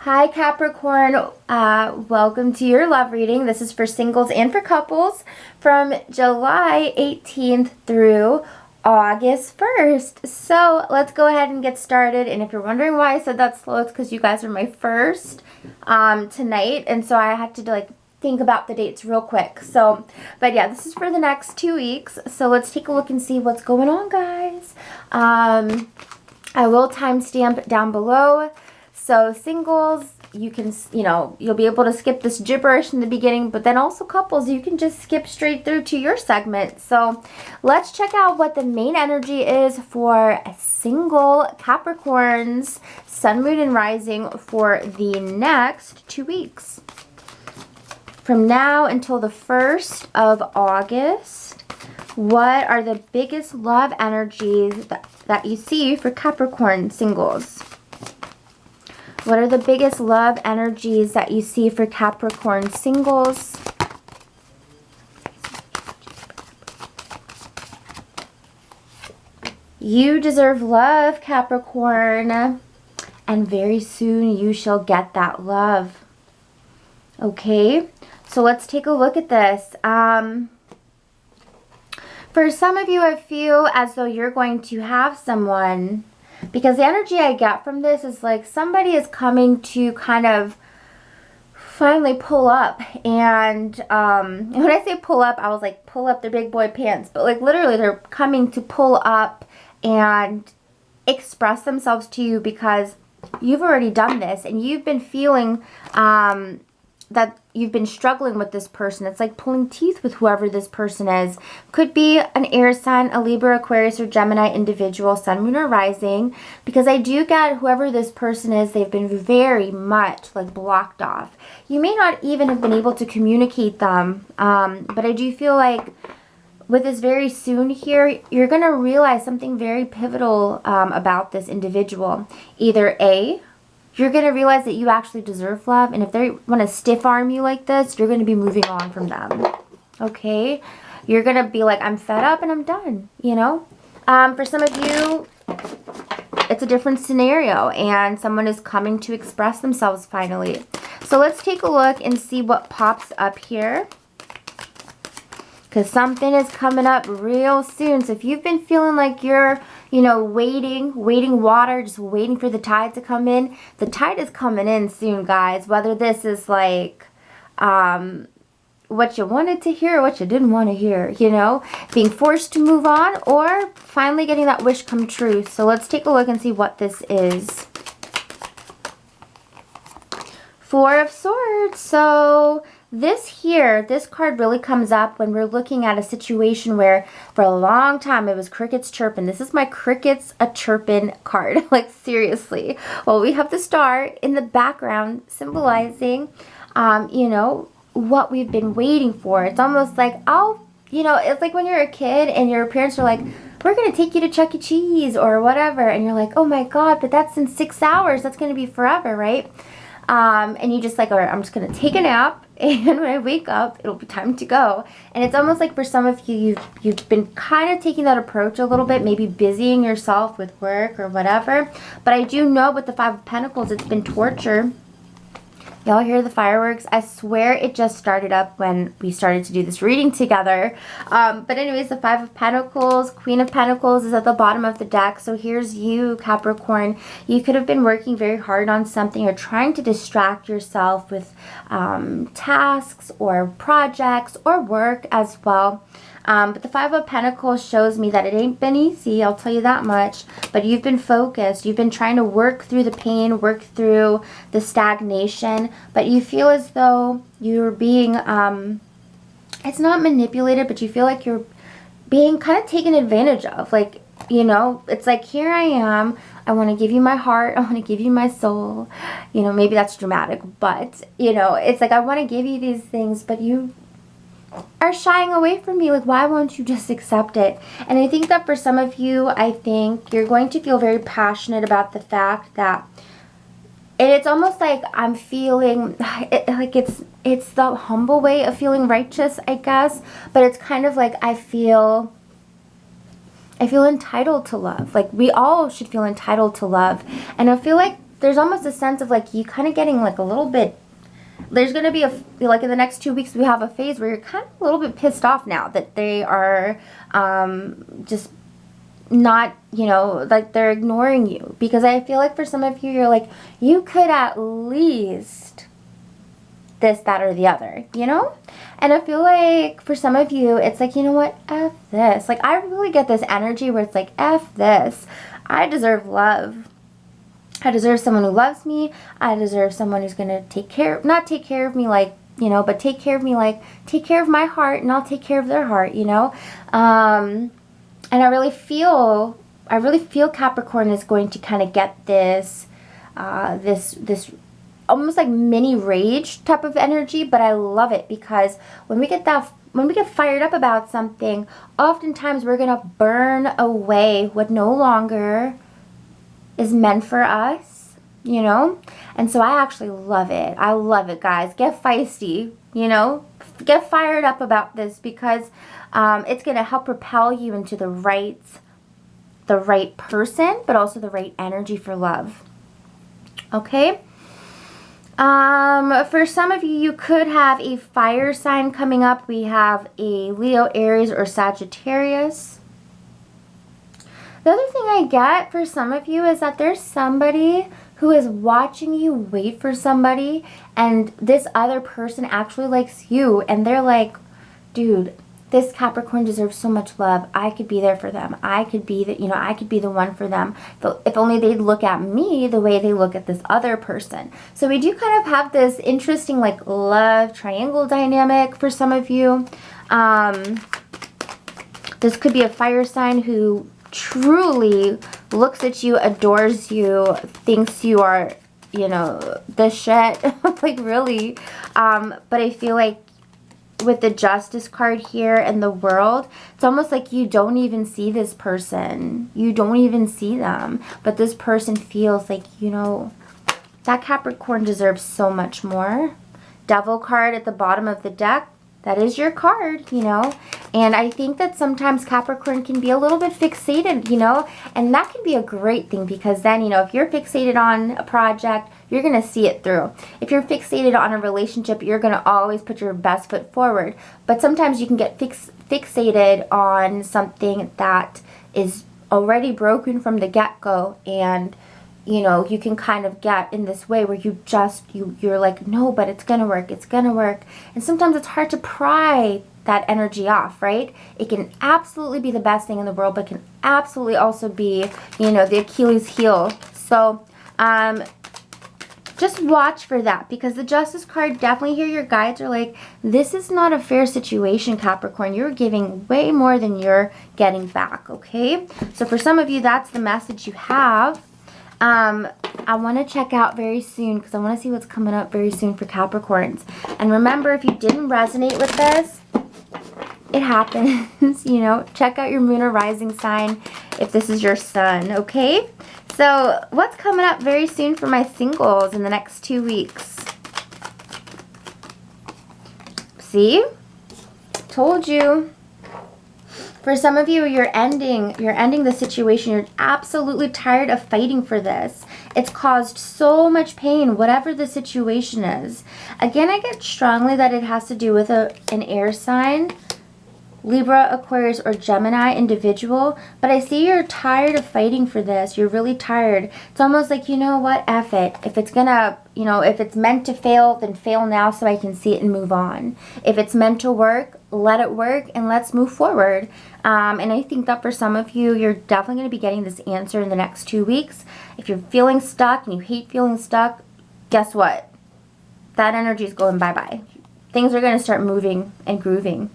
Hi Capricorn, welcome to your love reading. This is for singles and for couples from July 18th through August 1st. So let's go ahead and get started. And if you're wondering why I said that slow, it's because you guys are my first tonight. And so I had to think about the dates real quick. So, but yeah, this is for the next 2 weeks. So let's take a look and see what's going on, guys. I will timestamp down below. So singles, you can, you'll be able to skip this gibberish in the beginning, but then also couples, you can just skip straight through to your segment. So let's check out what the main energy is for single Capricorns, Sun, Moon, and Rising for the next 2 weeks. From now until the 1st of August, what are the biggest love energies that you see for Capricorn singles? What are the biggest love energies that you see for Capricorn singles? You deserve love, Capricorn, and very soon you shall get that love. Okay, so let's take a look at this. For some of you, I feel as though you're going to have someone, because the energy I get from this is like somebody is coming to kind of finally pull up. And when I say pull up, I was like, pull up their big boy pants. But like literally they're coming to pull up and express themselves to you because you've already done this. And you've been feeling that you've been struggling with this person. It's like pulling teeth with whoever this person is. Could be an air sign, a Libra, Aquarius, or Gemini individual, Sun, Moon, or Rising. Because I do get whoever this person is, they've been very much like blocked off. You may not even have been able to communicate them. But I do feel like with this very soon here, you're going to realize something very pivotal about this individual. Either A, you're going to realize that you actually deserve love. And if they want to stiff arm you like this, you're going to be moving on from them. Okay? You're going to be like, I'm fed up and I'm done. You know? For some of you, it's a different scenario. And someone is coming to express themselves finally. So let's take a look and see what pops up here. Because something is coming up real soon. So if you've been feeling like you're, waiting water, just waiting for the tide to come in, the tide is coming in soon, guys. Whether this is like what you wanted to hear or what you didn't want to hear, being forced to move on or finally getting that wish come true. So let's take a look and see what this is. Four of Swords. So this card really comes up when we're looking at a situation where for a long time it was crickets chirping. This is my crickets a chirping card. Like seriously. Well, we have the star in the background symbolizing, what we've been waiting for. It's almost like, it's like when you're a kid and your parents are like, we're going to take you to Chuck E. Cheese or whatever. And you're like, oh my God, but that's in 6 hours. That's going to be forever, right? And you just like, all right, I'm just going to take a nap. And when I wake up, it'll be time to go. And it's almost like for some of you, you've been kind of taking that approach a little bit, maybe busying yourself with work or whatever. But I do know with the Five of Pentacles, it's been torture. Y'all hear the fireworks? I swear it just started up when we started to do this reading together. But anyways, the Five of Pentacles, Queen of Pentacles is at the bottom of the deck. So here's you, Capricorn. You could have been working very hard on something or trying to distract yourself with tasks or projects or work as well. But the Five of Pentacles shows me that it ain't been easy, I'll tell you that much. But you've been focused. You've been trying to work through the pain, work through the stagnation. But you feel as though you're being, it's not manipulated, but you feel like you're being kind of taken advantage of. Like, it's like, here I am. I want to give you my heart. I want to give you my soul. Maybe that's dramatic. But, it's like I want to give you these things, but you are shying away from me. Like, why won't you just accept it? And I think that for some of you, I think you're going to feel very passionate about the fact that, and it's almost like I'm feeling like it's the humble way of feeling righteous, I guess, but it's kind of like I feel entitled to love. Like we all should feel entitled to love, and I feel like there's almost a sense of like you kind of getting like a little bit, there's going to be like in the next 2 weeks we have a phase where you're kind of a little bit pissed off now that they are just not, you know, like they're ignoring you. Because I feel like for some of you, you're like, you could at least this, that, or the other, you know? And I feel like for some of you, it's like, you know what, F this. Like, I really get this energy where it's like, F this. I deserve love. I deserve someone who loves me. I deserve someone who's going to not take care of me like, you know, but take care of me like, take care of my heart and I'll take care of their heart, you know? And I really feel Capricorn is going to kind of get this, this almost like mini rage type of energy, but I love it because when we get fired up about something, oftentimes we're going to burn away what no longer is meant for us, you know? And so I actually love it. I love it, guys. Get feisty, you know? Get fired up about this because it's going to help propel you into the right person, but also the right energy for love. Okay? For some of you, you could have a fire sign coming up. We have a Leo, Aries, or Sagittarius. The other thing I get for some of you is that there's somebody who is watching you wait for somebody, and this other person actually likes you, and they're like, dude, this Capricorn deserves so much love. I could be there for them. I could be I could be the one for them. If only they'd look at me the way they look at this other person. So we do kind of have this interesting like love triangle dynamic for some of you. This could be a fire sign who truly looks at you, adores you, thinks you are, you know, the shit. Like really. But I feel like with the Justice card here and the World, it's almost like you don't even see this person. You don't even see them. But this person feels like, you know, that Capricorn deserves so much more. Devil card at the bottom of the deck. That is your card, you know. And I think that sometimes Capricorn can be a little bit fixated, you know. And that can be a great thing because then, you know, if you're fixated on a project, you're going to see it through. If you're fixated on a relationship, you're going to always put your best foot forward. But sometimes you can get fixated on something that is already broken from the get-go, and you know, you can kind of get in this way where you're like, no, but it's gonna work, it's gonna work. And sometimes it's hard to pry that energy off, right? It can absolutely be the best thing in the world, but can absolutely also be, you know, the Achilles heel. So just watch for that, because the Justice card, definitely here your guides are like, this is not a fair situation, Capricorn. You're giving way more than you're getting back, okay? So for some of you, that's the message you have. I want to check out very soon because I want to see what's coming up very soon for Capricorns. And remember, if you didn't resonate with this, it happens, you know. Check out your moon or rising sign if this is your sun, okay? So what's coming up very soon for my singles in the next 2 weeks? See? Told you. For some of you, you're ending the situation. You're absolutely tired of fighting for this. It's caused so much pain, whatever the situation is. Again, I get strongly that it has to do with an air sign, Libra, Aquarius, or Gemini individual. But I see you're tired of fighting for this. You're really tired. It's almost like, you know what, F it. If it's gonna, you know, if it's meant to fail, then fail now so I can see it and move on. If it's meant to work, let it work and let's move forward. And I think that for some of you, you're definitely going to be getting this answer in the next 2 weeks. If you're feeling stuck and you hate feeling stuck, guess what? That energy is going bye-bye. Things are going to start moving and grooving.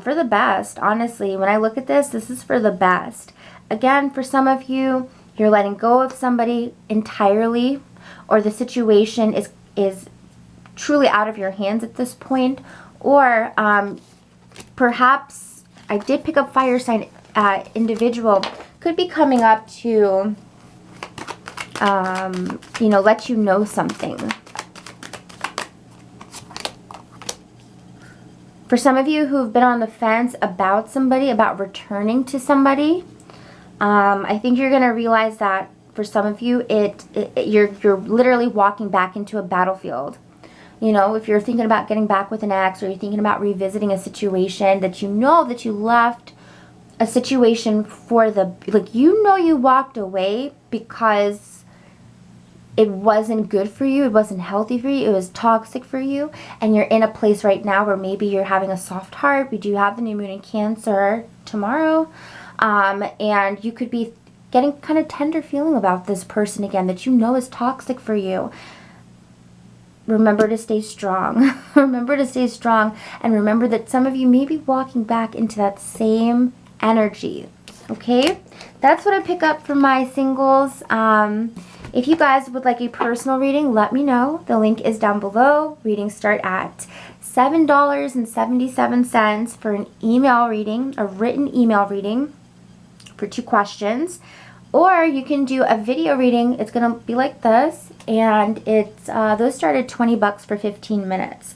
For the best, honestly, when I look at this, this is for the best. Again, for some of you, you're letting go of somebody entirely, or the situation is truly out of your hands at this point, or perhaps I did pick up fire sign individual, could be coming up to, you know, let you know something. For some of you who've been on the fence about somebody, about returning to somebody, I think you're going to realize that for some of you, you're literally walking back into a battlefield. You know, if you're thinking about getting back with an ex, or you're thinking about revisiting a situation that you know that you left a situation for the, like, you know, you walked away because it wasn't good for you, it wasn't healthy for you, it was toxic for you, and you're in a place right now where maybe you're having a soft heart. We do have the new moon in Cancer tomorrow, and you could be getting kind of tender feeling about this person again that you know is toxic for you. Remember to stay strong. Remember to stay strong, and remember that some of you may be walking back into that same energy. Okay, that's what I pick up from my singles. If you guys would like a personal reading, let me know. The link is down below. Readings start at $7.77 for an email reading, a written email reading for 2 questions. Or you can do a video reading. It's going to be like this, and it's those start at $20 for 15 minutes.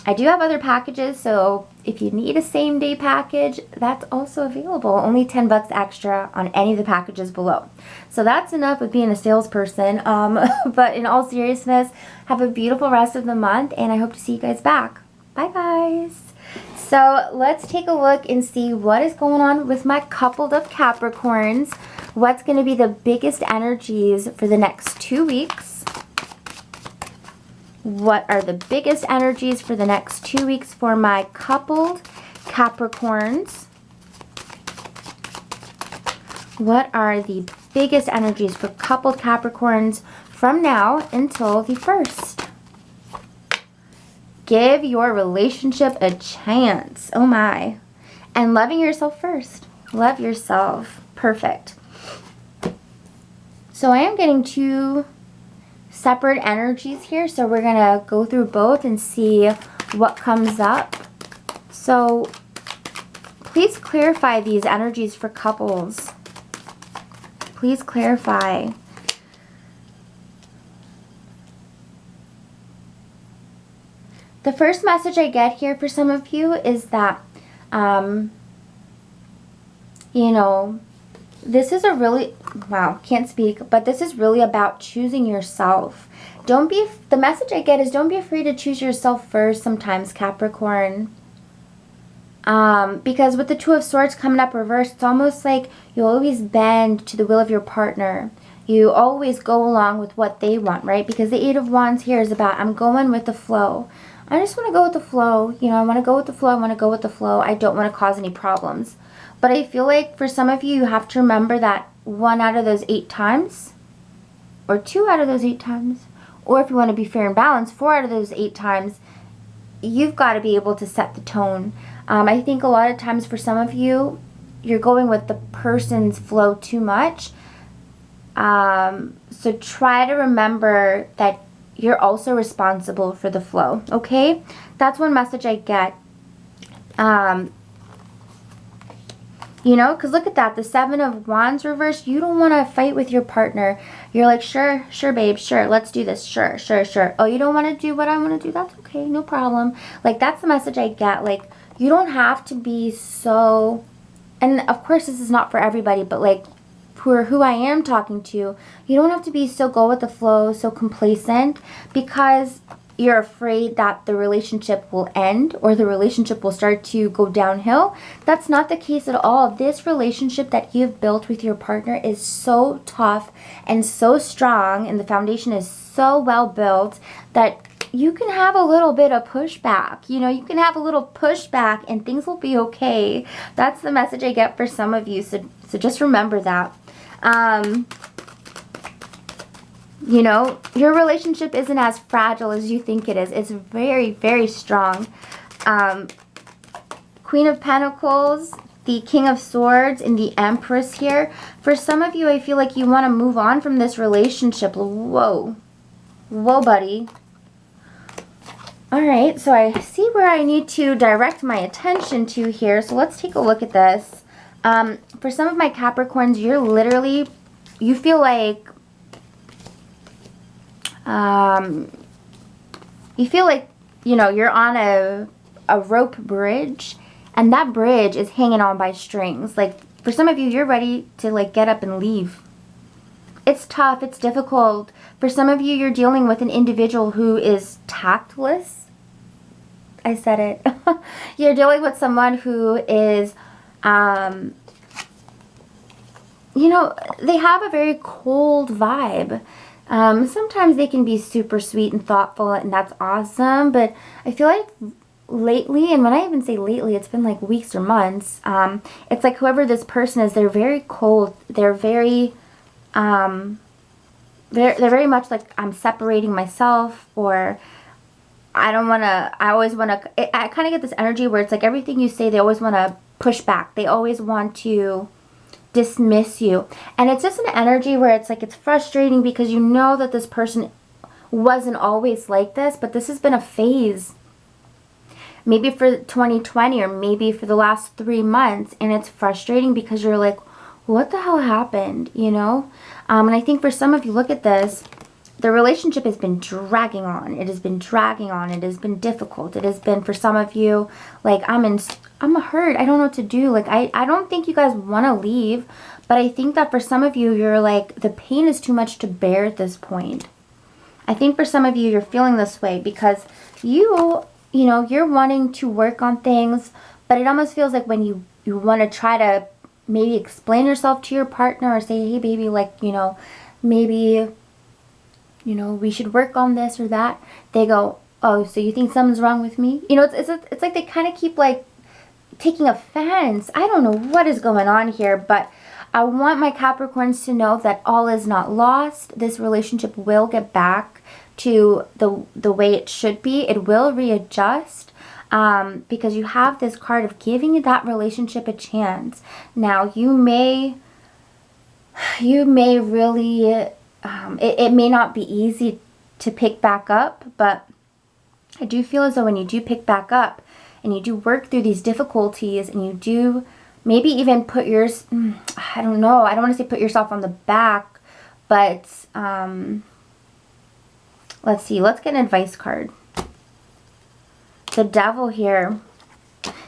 I do have other packages, so if you need a same-day package, that's also available. Only $10 extra on any of the packages below. So that's enough with being a salesperson. But in all seriousness, have a beautiful rest of the month, and I hope to see you guys back. Bye, guys. So let's take a look and see what is going on with my coupled up Capricorns. What's going to be the biggest energies for the next 2 weeks? What are the biggest energies for the next 2 weeks for my coupled Capricorns? What are the biggest energies for coupled Capricorns from now until the 1st? Give your relationship a chance. Oh my. And loving yourself first. Love yourself. Perfect. So I am getting 2 separate energies here, so we're going to go through both and see what comes up. So please clarify these energies for couples. Please clarify. The first message I get here for some of you is that, you know, this is a really, wow, can't speak, but this is really about choosing yourself. The message I get is don't be afraid to choose yourself first sometimes, Capricorn. Because with the 2 of Swords coming up reversed, it's almost like you always bend to the will of your partner. You always go along with what they want, right? Because the 8 of Wands here is about, I'm going with the flow. I just want to go with the flow. You know, I want to go with the flow. I want to go with the flow. I don't want to cause any problems. But I feel like for some of you, you have to remember that 1 out of those 8 times, or 2 out of those 8 times, or if you want to be fair and balanced, 4 out of those 8 times, you've got to be able to set the tone. I think a lot of times for some of you, you're going with the person's flow too much. So try to remember that you're also responsible for the flow, okay? That's one message I get. You know, because look at that, the 7 of Wands reversed. You don't want to fight with your partner. You're like, sure, babe, sure, let's do this, sure. Oh, you don't want to do what I want to do? That's okay, no problem. Like, that's the message I get. Like, you don't have to be so, and of course this is not for everybody, but like, for who I am talking to, you don't have to be so go with the flow, so complacent, because you're afraid that the relationship will end or the relationship will start to go downhill. That's not the case at all. This relationship that you've built with your partner is so tough and so strong, and the foundation is so well built that you can have a little bit of pushback. You know, you can have a little pushback and things will be okay. That's the message I get for some of you. So just remember that. You know, your relationship isn't as fragile as you think it is. It's very, very strong. Queen of Pentacles, the King of Swords, and the Empress here. For some of you, I feel like you want to move on from this relationship. Whoa. Whoa, buddy. All right, so I see where I need to direct my attention to here. So let's take a look at this. For some of my Capricorns, you're literally, you feel like, you know, you're on a rope bridge, and that bridge is hanging on by strings. Like, for some of you, you're ready to like get up and leave. It's tough. It's difficult. For some of you, you're dealing with an individual who is tactless. I said it. You're dealing with someone who is, you know, they have a very cold vibe. Sometimes they can be super sweet and thoughtful, and that's awesome. But I feel like lately, and when I even say lately, it's been like weeks or months, it's like whoever this person is, they're very cold. They're very, they're very much like, I'm separating myself, or I don't want to, I always want to, I kind of get this energy where it's like everything you say, they always want to push back. They always want to dismiss you. And it's just an energy where it's like, it's frustrating because you know that this person wasn't always like this, but this has been a phase. Maybe for 2020 or maybe for the last 3 months. And it's frustrating because you're like, what the hell happened, you know? And I think for some of you, look at this. The relationship has been dragging on. It has been dragging on. It has been difficult. It has been, for some of you, like, I'm hurt. I don't know what to do. Like, I don't think you guys want to leave. But I think that for some of you, you're like, the pain is too much to bear at this point. I think for some of you, you're feeling this way because you know, you're wanting to work on things. But it almost feels like when you want to try to maybe explain yourself to your partner or say, hey, baby, like, you know, maybe, you know, we should work on this or that. They go, oh, so you think something's wrong with me? You know, it's like they kind of keep like taking offense. I don't know what is going on here, but I want my Capricorns to know that all is not lost. This relationship will get back to the way it should be. It will readjust because you have this card of giving that relationship a chance. Now, you may really... it may not be easy to pick back up, but I do feel as though when you do pick back up and you do work through these difficulties and you do maybe even put yours, I don't know, I don't want to say put yourself on the back, but let's see, let's get an advice card. The Devil here.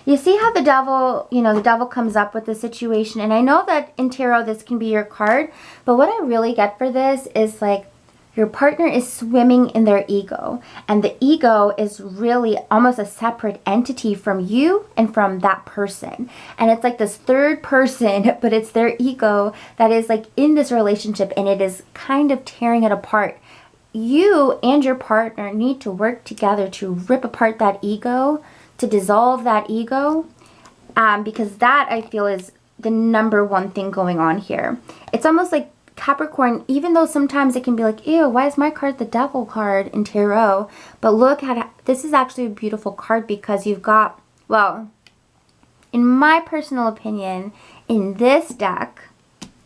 You see how the devil, you know, the devil comes up with the situation. And I know that in tarot, this can be your card. But what I really get for this is like your partner is swimming in their ego. And the ego is really almost a separate entity from you and from that person. And it's like this third person, but it's their ego that is like in this relationship. And it is kind of tearing it apart. You and your partner need to work together to rip apart that ego, to dissolve that ego, because that, I feel, is the #1 thing going on here. It's almost like Capricorn, even though sometimes it can be like, ew, why is my card the Devil card in tarot? But look at it. This is actually a beautiful card because you've got, well, in my personal opinion, in this deck,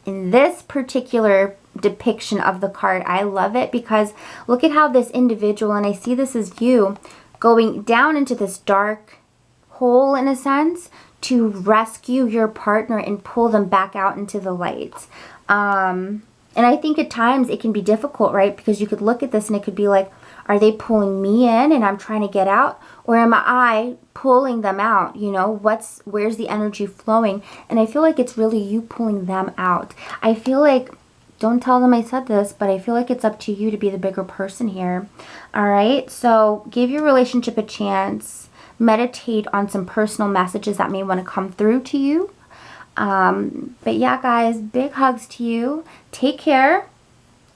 in this particular depiction of the card, I love it because look at how this individual, and I see this as you, going down into this dark hole in a sense to rescue your partner and pull them back out into the light. And I think at times it can be difficult, right? Because you could look at this and it could be like, are they pulling me in and I'm trying to get out? Or am I pulling them out? You know, where's the energy flowing? And I feel like it's really you pulling them out. I feel like, don't tell them I said this, but I feel like it's up to you to be the bigger person here. All right, so give your relationship a chance. Meditate on some personal messages that may want to come through to you. But yeah, guys, big hugs to you. Take care.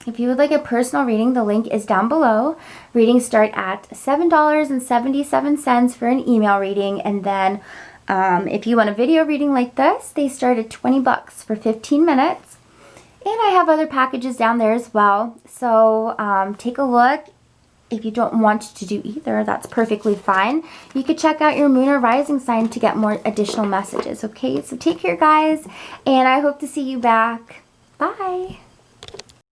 If you would like a personal reading, the link is down below. Readings start at $7.77 for an email reading. And then if you want a video reading like this, they start at $20 for 15 minutes. And I have other packages down there as well. So take a look. If you don't want to do either, that's perfectly fine. You could check out your moon or rising sign to get more additional messages, okay? So take care, guys, and I hope to see you back. Bye.